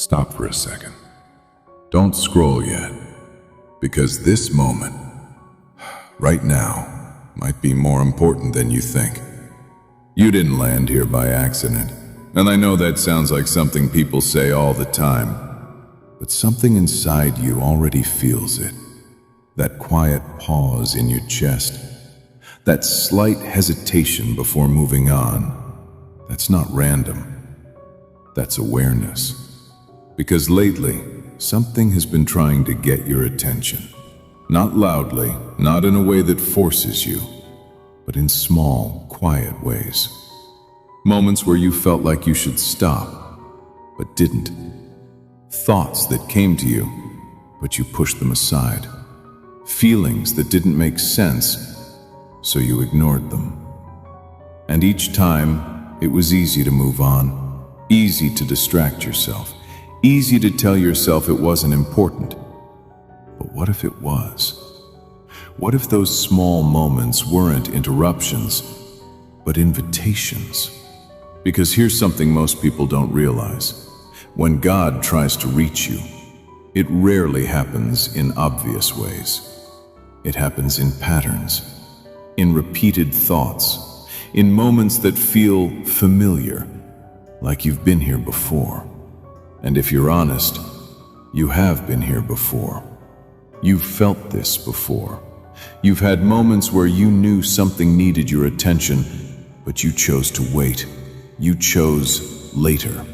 Stop for a second. Don't scroll yet, because this moment, right now, might be more important than you think. You didn't land here by accident, and I know that sounds like something people say all the time, but something inside you already feels it. That quiet pause in your chest, that slight hesitation before moving on, that's not random. That's awareness. Because lately, something has been trying to get your attention. Not loudly, not in a way that forces you, but in small, quiet ways. Moments where you felt like you should stop, but didn't. Thoughts that came to you, but you pushed them aside. Feelings that didn't make sense, so you ignored them. And each time, it was easy to move on, easy to distract yourself, easy to tell yourself it wasn't important. But what if it was? What if those small moments weren't interruptions, but invitations? Because here's something most people don't realize. When God tries to reach you, it rarely happens in obvious ways. It happens in patterns, in repeated thoughts, in moments that feel familiar, like you've been here before. And if you're honest, you have been here before. You've felt this before. You've had moments where you knew something needed your attention, but you chose to wait. You chose later.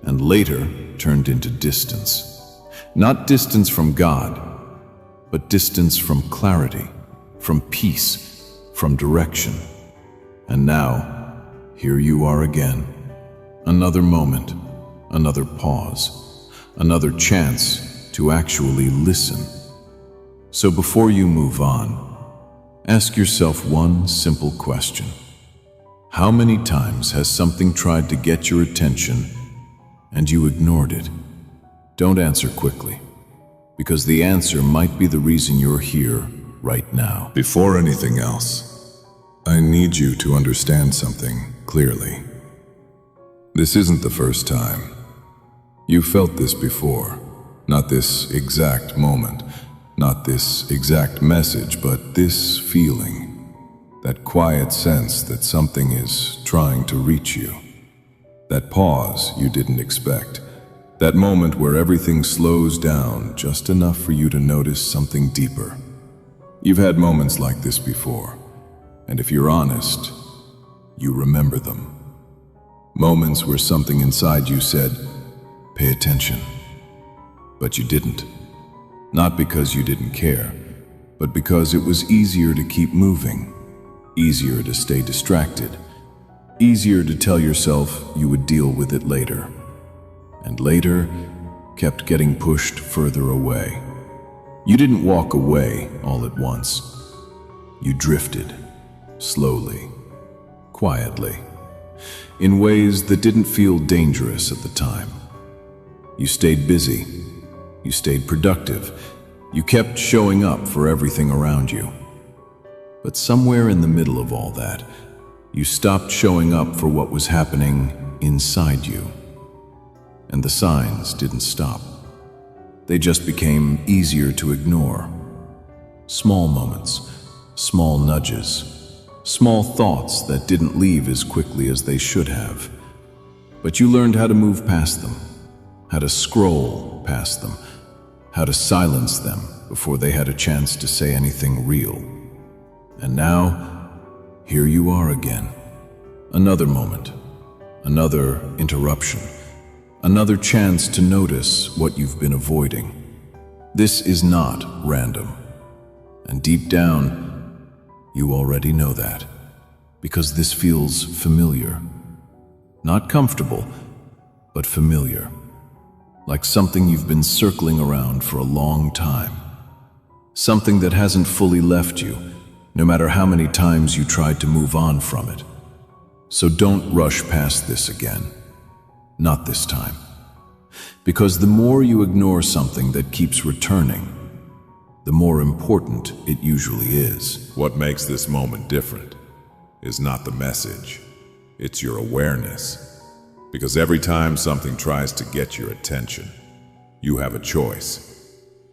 And later turned into distance. Not distance from God, but distance from clarity, from peace, from direction. And now, here you are again. Another moment, another pause, another chance to actually listen. So before you move on, ask yourself one simple question. How many times has something tried to get your attention and you ignored it? Don't answer quickly, because the answer might be the reason you're here right now. Before anything else, I need you to understand something clearly. This isn't the first time. You felt this before. Not this exact moment, not this exact message, but this feeling. That quiet sense that something is trying to reach you. That pause you didn't expect. That moment where everything slows down just enough for you to notice something deeper. You've had moments like this before, and if you're honest, you remember them. Moments where something inside you said, "Pay attention." But you didn't. Not because you didn't care, but because it was easier to keep moving, easier to stay distracted, easier to tell yourself you would deal with it later. And later kept getting pushed further away. You didn't walk away all at once. You drifted, slowly, quietly, in ways that didn't feel dangerous at the time. You stayed busy. You stayed productive. You kept showing up for everything around you. But somewhere in the middle of all that, you stopped showing up for what was happening inside you. And the signs didn't stop. They just became easier to ignore. Small moments, small nudges, small thoughts that didn't leave as quickly as they should have. But you learned how to move past them, how to scroll past them, how to silence them before they had a chance to say anything real. And now, here you are again. Another moment, another interruption, another chance to notice what you've been avoiding. This is not random. And deep down, you already know that, because this feels familiar. Not comfortable, but familiar. Like something you've been circling around for a long time. Something that hasn't fully left you, no matter how many times you tried to move on from it. So don't rush past this again. Not this time. Because the more you ignore something that keeps returning, the more important it usually is. What makes this moment different is not the message, it's your awareness. Because every time something tries to get your attention, you have a choice.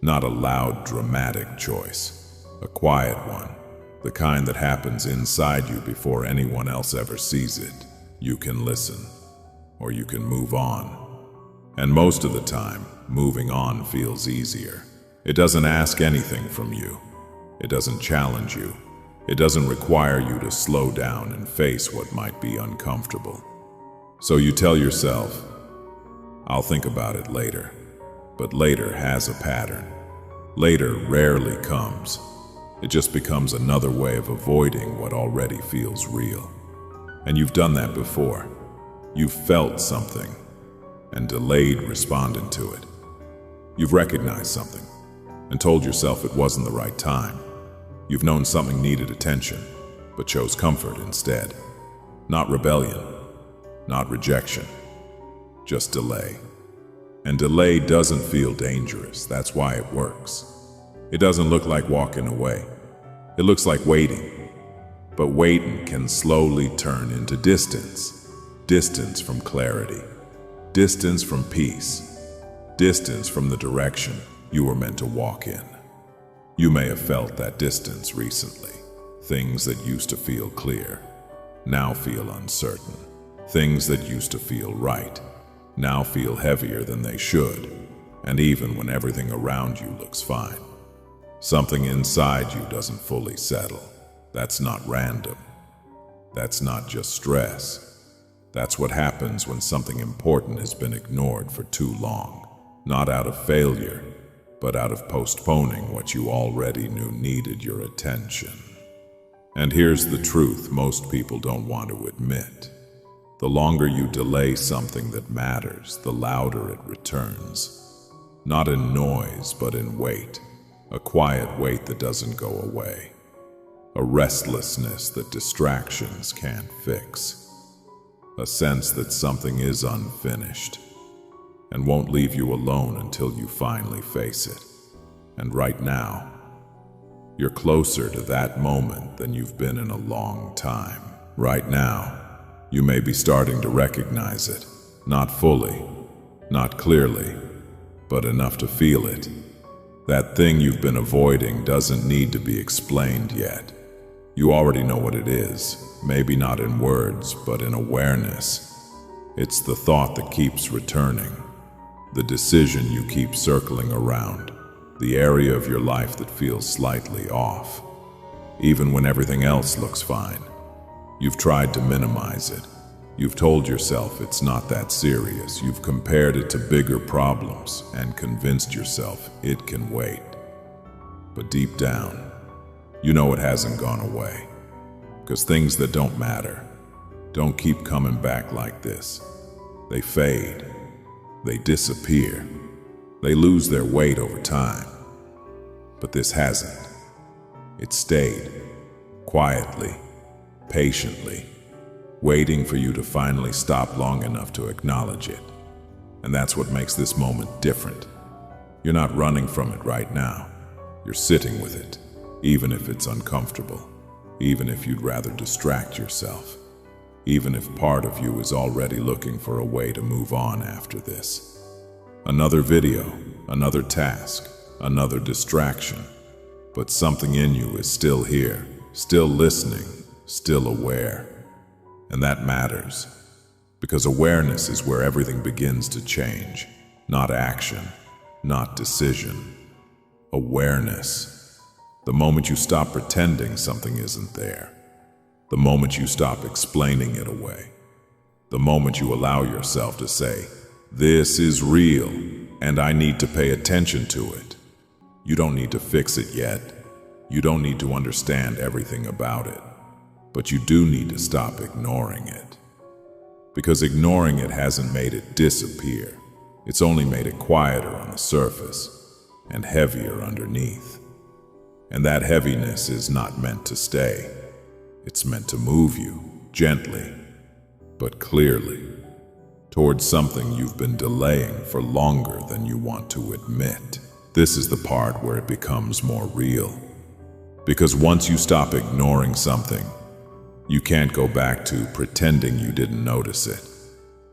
Not a loud, dramatic choice. A quiet one. The kind that happens inside you before anyone else ever sees it. You can listen, or you can move on. And most of the time, moving on feels easier. It doesn't ask anything from you. It doesn't challenge you. It doesn't require you to slow down and face what might be uncomfortable. So you tell yourself, I'll think about it later. But later has a pattern. Later rarely comes. It just becomes another way of avoiding what already feels real. And you've done that before. You've felt something and delayed responding to it. You've recognized something and told yourself it wasn't the right time. You've known something needed attention, but chose comfort instead. Not rebellion, not rejection, just delay. And delay doesn't feel dangerous, that's why it works. It doesn't look like walking away. It looks like waiting. But waiting can slowly turn into distance. Distance from clarity. Distance from peace. Distance from the direction you were meant to walk in. You may have felt that distance recently. Things that used to feel clear now feel uncertain. Things that used to feel right now feel heavier than they should, and even when everything around you looks fine. Something inside you doesn't fully settle. That's not random. That's not just stress. That's what happens when something important has been ignored for too long. Not out of failure, but out of postponing what you already knew needed your attention. And here's the truth most people don't want to admit. The longer you delay something that matters, the louder it returns. Not in noise, but in weight. A quiet weight that doesn't go away. A restlessness that distractions can't fix. A sense that something is unfinished and won't leave you alone until you finally face it. And right now, you're closer to that moment than you've been in a long time. Right now, you may be starting to recognize it. Not fully, not clearly, but enough to feel it. That thing you've been avoiding doesn't need to be explained yet. You already know what it is, maybe not in words, but in awareness. It's the thought that keeps returning, the decision you keep circling around, the area of your life that feels slightly off. Even when everything else looks fine, you've tried to minimize it. You've told yourself it's not that serious. You've compared it to bigger problems and convinced yourself it can wait. But deep down, you know it hasn't gone away. Because things that don't matter don't keep coming back like this. They fade. They disappear. They lose their weight over time. But this hasn't. It stayed, quietly, patiently, waiting for you to finally stop long enough to acknowledge it. And that's what makes this moment different. You're not running from it right now. You're sitting with it, even if it's uncomfortable, even if you'd rather distract yourself, even if part of you is already looking for a way to move on after this. Another video, another task, another distraction. But something in you is still here, still listening, still aware. And that matters, because awareness is where everything begins to change. Not action, not decision. Awareness. The moment you stop pretending something isn't there. The moment you stop explaining it away. The moment you allow yourself to say, "This is real, and I need to pay attention to it." You don't need to fix it yet. You don't need to understand everything about it. But you do need to stop ignoring it. Because ignoring it hasn't made it disappear. It's only made it quieter on the surface and heavier underneath. And that heaviness is not meant to stay. It's meant to move you, gently, but clearly, towards something you've been delaying for longer than you want to admit. This is the part where it becomes more real. Because once you stop ignoring something, you can't go back to pretending you didn't notice it.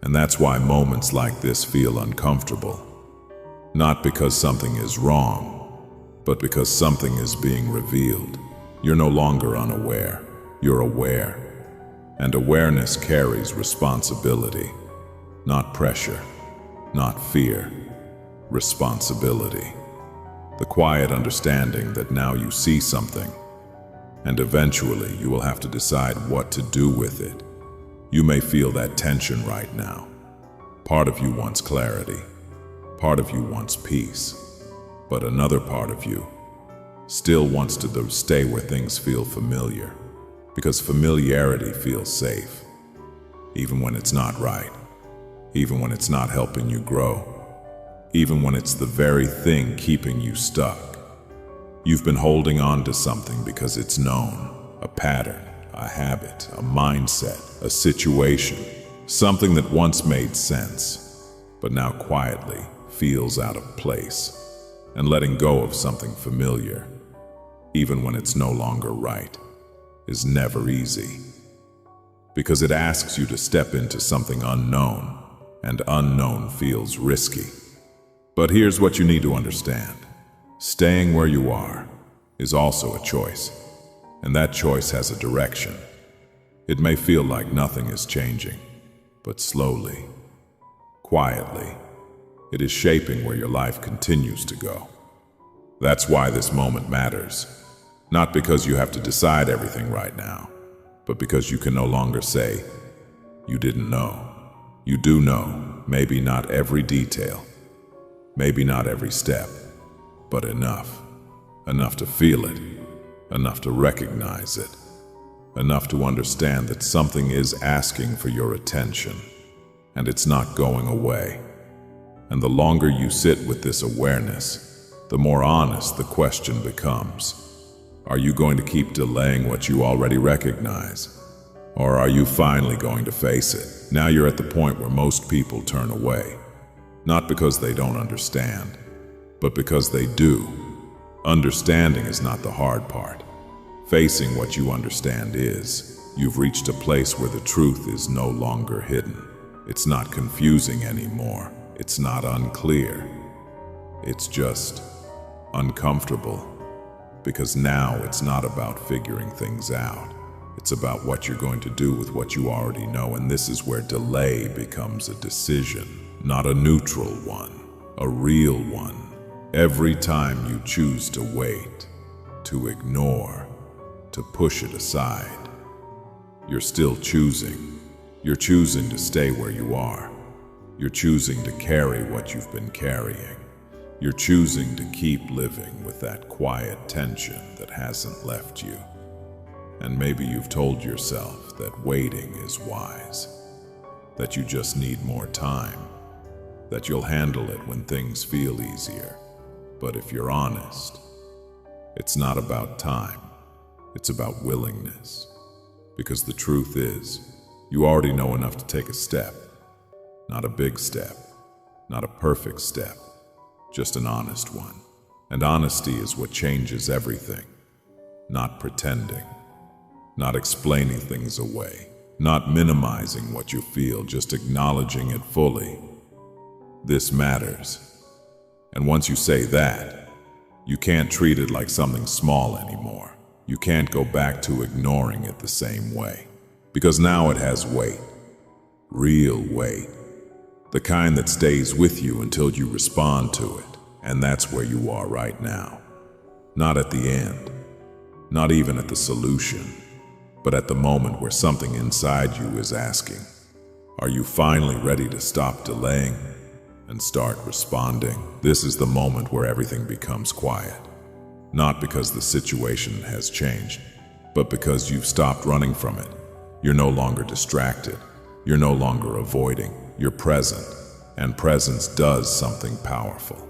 And that's why moments like this feel uncomfortable. Not because something is wrong, but because something is being revealed. You're no longer unaware, you're aware. And awareness carries responsibility, not pressure, not fear, responsibility. The quiet understanding that now you see something, and eventually you will have to decide what to do with it. You may feel that tension right now. Part of you wants clarity, part of you wants peace, but another part of you still wants to stay where things feel familiar, because familiarity feels safe, even when it's not right, even when it's not helping you grow, even when it's the very thing keeping you stuck. You've been holding on to something because it's known, a pattern, a habit, a mindset, a situation, something that once made sense, but now quietly feels out of place. And letting go of something familiar, even when it's no longer right, is never easy. Because it asks you to step into something unknown, and unknown feels risky. But here's what you need to understand. Staying where you are is also a choice, and that choice has a direction. It may feel like nothing is changing, but slowly, quietly, it is shaping where your life continues to go. That's why this moment matters. Not because you have to decide everything right now, but because you can no longer say, you didn't know. You do know, maybe not every detail, maybe not every step, but enough. Enough to feel it, enough to recognize it, enough to understand that something is asking for your attention, and it's not going away. And the longer you sit with this awareness, the more honest the question becomes. Are you going to keep delaying what you already recognize? Or are you finally going to face it? Now you're at the point where most people turn away, not because they don't understand, but because they do. Understanding is not the hard part. Facing what you understand is. You've reached a place where the truth is no longer hidden. It's not confusing anymore. It's not unclear. It's just uncomfortable. Because now it's not about figuring things out. It's about what you're going to do with what you already know, and this is where delay becomes a decision, not a neutral one, a real one. Every time you choose to wait, to ignore, to push it aside, you're still choosing. You're choosing to stay where you are. You're choosing to carry what you've been carrying. You're choosing to keep living with that quiet tension that hasn't left you. And maybe you've told yourself that waiting is wise, that you just need more time, that you'll handle it when things feel easier. But if you're honest, it's not about time, it's about willingness. Because the truth is, you already know enough to take a step. Not a big step, not a perfect step, just an honest one. And honesty is what changes everything. Not pretending, not explaining things away, not minimizing what you feel, just acknowledging it fully. This matters. And once you say that, you can't treat it like something small anymore. You can't go back to ignoring it the same way. Because now it has weight. Real weight. The kind that stays with you until you respond to it. And that's where you are right now. Not at the end. Not even at the solution. But at the moment where something inside you is asking, are you finally ready to stop delaying and start responding? This is the moment where everything becomes quiet. Not because the situation has changed, but because you've stopped running from it. You're no longer distracted. You're no longer avoiding. You're present. And presence does something powerful.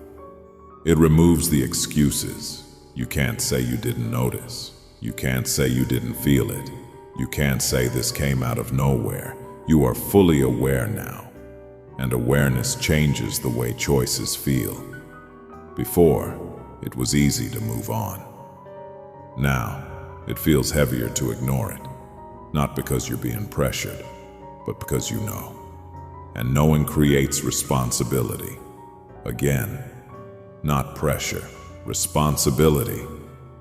It removes the excuses. You can't say you didn't notice. You can't say you didn't feel it. You can't say this came out of nowhere. You are fully aware now. And awareness changes the way choices feel. Before, it was easy to move on. Now, it feels heavier to ignore it. Not because you're being pressured, but because you know. And knowing creates responsibility. Again, not pressure. Responsibility,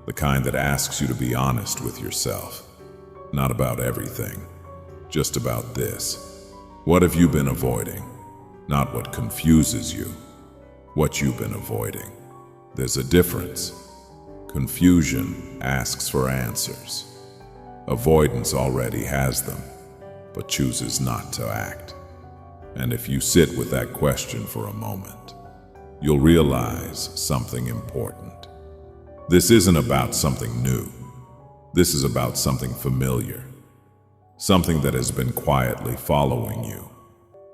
the kind that asks you to be honest with yourself. Not about everything, just about this. What have you been avoiding? Not what confuses you, what you've been avoiding. There's a difference. Confusion asks for answers. Avoidance already has them, but chooses not to act. And if you sit with that question for a moment, you'll realize something important. This isn't about something new. This is about something familiar. Something that has been quietly following you,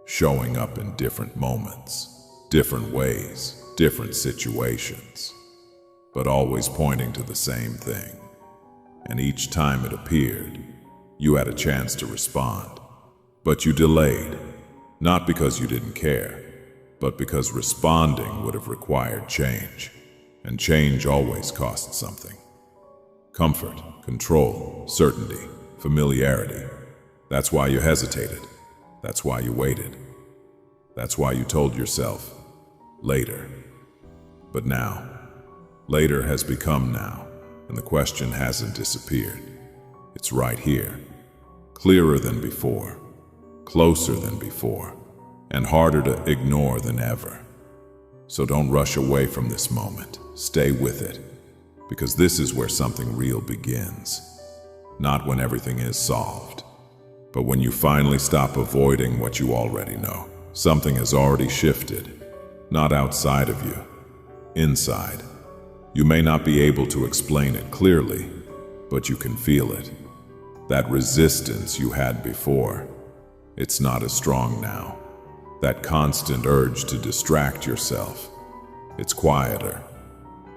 showing up in different moments, different ways, different situations, but always pointing to the same thing. And each time it appeared, you had a chance to respond, but you delayed. Not because you didn't care, but because responding would have required change, and change always costs something. Comfort, control, certainty, familiarity. That's why you hesitated. That's why you waited. That's why you told yourself, later. But now, later has become now, and the question hasn't disappeared. It's right here, clearer than before. Closer than before, and harder to ignore than ever. So don't rush away from this moment. Stay with it, because this is where something real begins. Not when everything is solved, but when you finally stop avoiding what you already know. Something has already shifted, not outside of you, inside. You may not be able to explain it clearly, but you can feel it. That resistance you had before, it's not as strong now. That constant urge to distract yourself, it's quieter,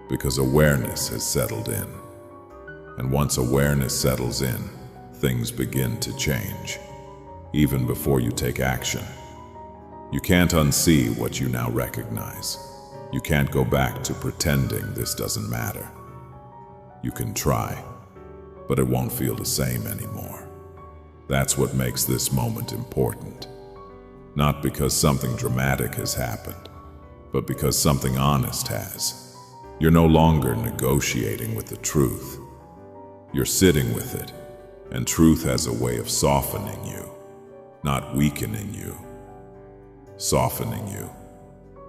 because awareness has settled in. And once awareness settles in, things begin to change, even before you take action. You can't unsee what you now recognize. You can't go back to pretending this doesn't matter. You can try, but it won't feel the same anymore. That's what makes this moment important. Not because something dramatic has happened, but because something honest has. You're no longer negotiating with the truth. You're sitting with it, and truth has a way of softening you, not weakening you. Softening you.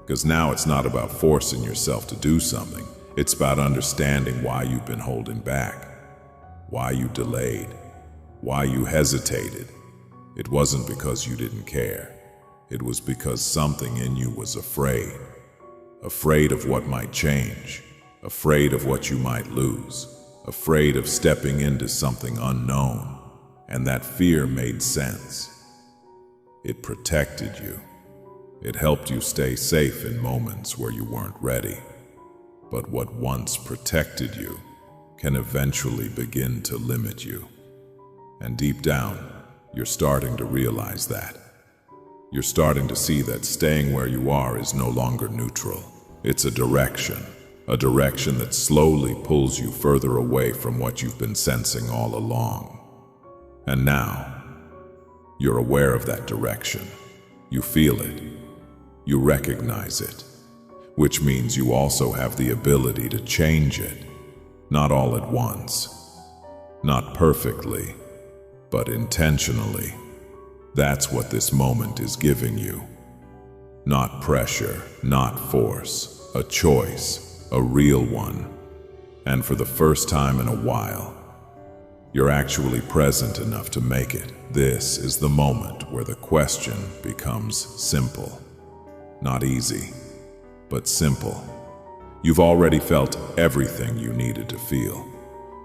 Because now it's not about forcing yourself to do something. It's about understanding why you've been holding back, why you delayed, why you hesitated. It wasn't because you didn't care. It was because something in you was afraid. Afraid of what might change. Afraid of what you might lose. Afraid of stepping into something unknown. And that fear made sense. It protected you. It helped you stay safe in moments where you weren't ready. But what once protected you can eventually begin to limit you. And deep down, you're starting to realize that. You're starting to see that staying where you are is no longer neutral. It's a direction that slowly pulls you further away from what you've been sensing all along. And now, you're aware of that direction. You feel it. You recognize it, which means you also have the ability to change it. Not all at once, not perfectly, but intentionally. That's what this moment is giving you. Not pressure, not force, a choice, a real one. And for the first time in a while, you're actually present enough to make it. This is the moment where the question becomes simple. Not easy, but simple. You've already felt everything you needed to feel.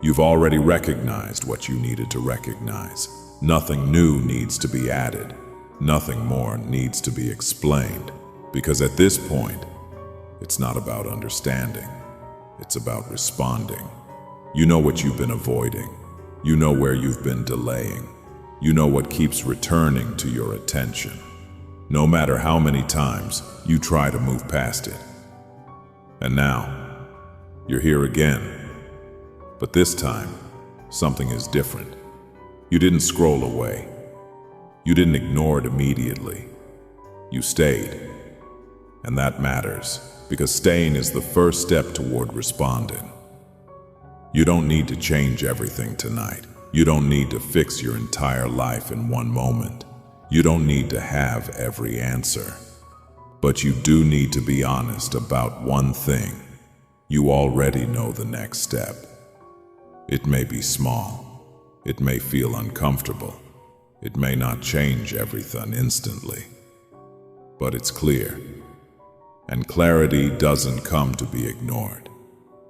You've already recognized what you needed to recognize. Nothing new needs to be added. Nothing more needs to be explained. Because at this point, it's not about understanding. It's about responding. You know what you've been avoiding. You know where you've been delaying. You know what keeps returning to your attention. No matter how many times you try to move past it. And now, you're here again. But this time, something is different. You didn't scroll away. You didn't ignore it immediately. You stayed. And that matters, because staying is the first step toward responding. You don't need to change everything tonight. You don't need to fix your entire life in one moment. You don't need to have every answer. But you do need to be honest about one thing. You already know the next step. It may be small. It may feel uncomfortable. It may not change everything instantly. But it's clear. And clarity doesn't come to be ignored.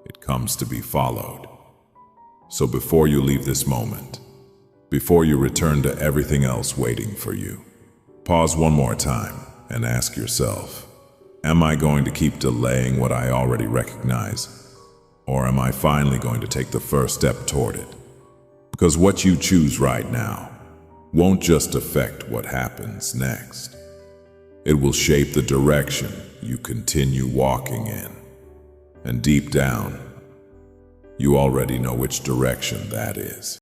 It comes to be followed. So before you leave this moment, before you return to everything else waiting for you, pause one more time and ask yourself, am I going to keep delaying what I already recognize? Or am I finally going to take the first step toward it? Because what you choose right now won't just affect what happens next. It will shape the direction you continue walking in. And deep down, you already know which direction that is.